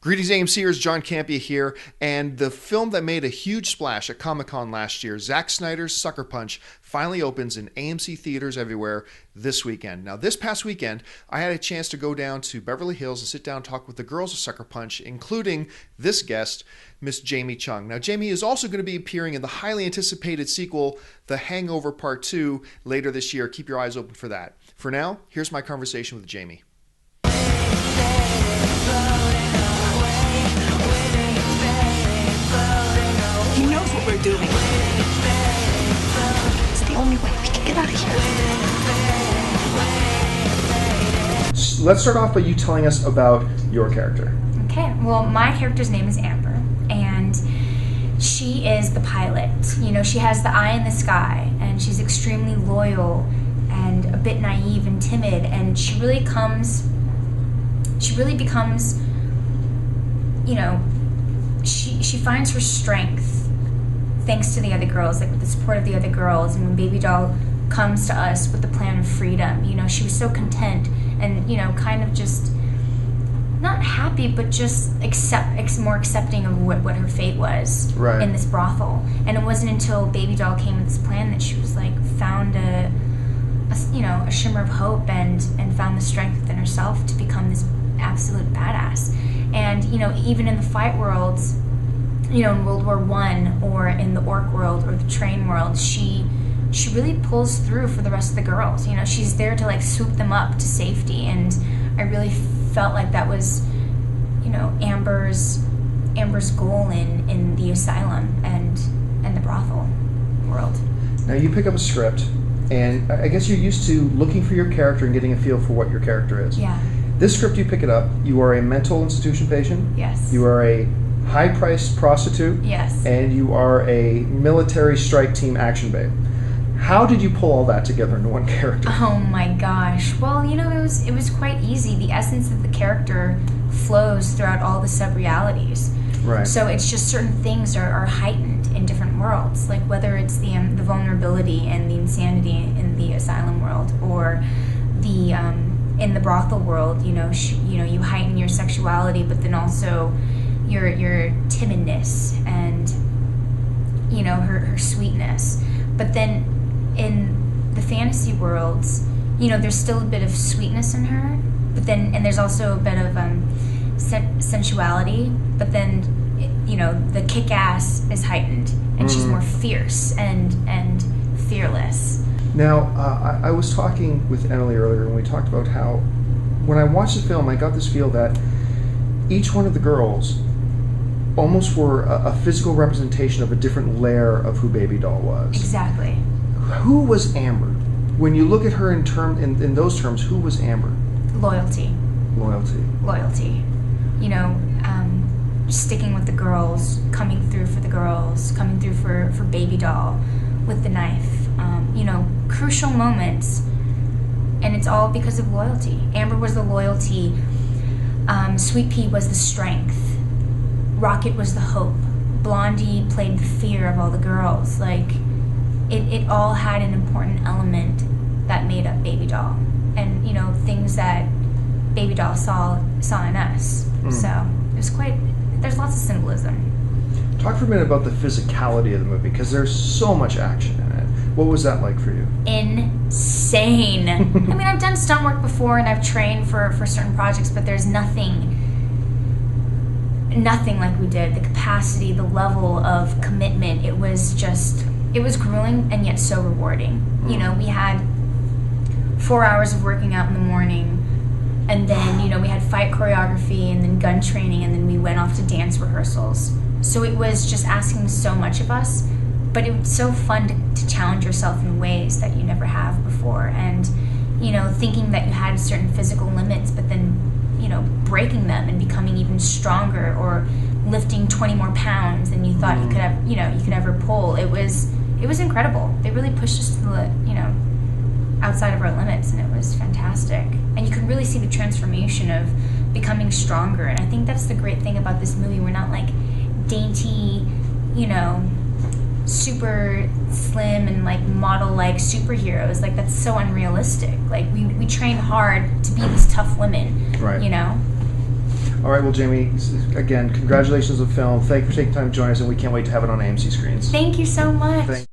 Greetings, AMCers. John Campea here, and the film that made a huge splash at Comic-Con last year, Zack Snyder's Sucker Punch, finally opens in AMC Theatres everywhere this weekend. Now, this past weekend, I had a chance to go down to Beverly Hills and sit down and talk with the girls of Sucker Punch, including this guest, Miss Jamie Chung. Now, Jamie is also going to be appearing in the highly anticipated sequel, The Hangover Part 2, later this year. Keep your eyes open for that. For now, here's my conversation with Jamie. He knows what we're doing. It's the only way we can get out of here. Let's start off by you telling us about your character. Okay, well, my character's name is Amber, and she is the pilot. You know, she has the eye in the sky, and she's extremely loyal and a bit naive and timid, and she really becomes, you know, she finds her strength thanks to the other girls, like with the support of the other girls. And when Baby Doll comes to us with the plan of freedom, you know, she was so content and, you know, kind of just not happy, but just more accepting of what her fate was in this brothel. And it wasn't until Baby Doll came with this plan that she was like found a shimmer of hope and found the strength within herself to become this absolute badass. And, you know, even in the fight worlds, you know, in World War I or in the orc world or the train world, she really pulls through for the rest of the girls. You know, she's there to like swoop them up to safety, and I really felt like that was, you know, Amber's goal in the asylum and the brothel world. Now you pick up a script, and I guess you're used to looking for your character and getting a feel for what your character is. Yeah. This script, you pick it up, you are a mental institution patient. Yes. You are a high-priced prostitute. Yes. And you are a military strike team action babe. How did you pull all that together into one character? Oh my gosh. Well, you know, it was quite easy. The essence of the character flows throughout all the sub-realities. Right. So it's just certain things are heightened in different worlds, like whether it's the vulnerability and the insanity in the asylum world, or the in the brothel world. You know, you heighten your sexuality, but then also your timidness and, you know, her sweetness. But then in the fantasy worlds, you know, there's still a bit of sweetness in her, but then, and there's also a bit of sensuality, but then, you know, the kick-ass is heightened, and she's more fierce and fearless. Now, I was talking with Emily earlier, and we talked about how when I watched the film, I got this feel that each one of the girls almost were a physical representation of a different layer of who Baby Doll was. Exactly. Who was Amber? When you look at her in those terms, who was Amber? Loyalty. You know, sticking with the girls, coming through for the girls, coming through for Baby Doll with the knife. You know, crucial moments, and it's all because of loyalty. Amber was the loyalty. Sweet Pea was the strength. Rocket was the hope. Blondie played the fear of all the girls. Like, it all had an important element that made up Baby Doll, and, you know, things that Baby Doll saw in us. So it was there's lots of symbolism. Talk for a minute about the physicality of the movie, because there's so much action in it. What was that like for you? Insane. I mean, I've done stunt work before and I've trained for certain projects, but there's nothing like we did. The capacity, the level of commitment, it was grueling and yet so rewarding. You know, we had 4 hours of working out in the morning, and then, you know, we had fight choreography and then gun training, and then we went off to dance rehearsals. So it was just asking so much of us, but it was so fun to challenge yourself in ways that you never have before. And, you know, thinking that you had certain physical limits, but then, you know, breaking them and becoming even stronger, or lifting 20 more pounds than you thought you could ever pull. It was incredible. They really pushed us to the, you know, outside of our limits, and it was fantastic. And you could really see the transformation of becoming stronger. And I think that's the great thing about this movie. We're not like dainty, you know, super slim and like model-like superheroes. Like, that's so unrealistic. Like, we train hard to be these tough women, right? You know. All right, well, Jamie, again, congratulations on the film. Thank you for taking time to join us, and we can't wait to have it on AMC screens. Thank you so much.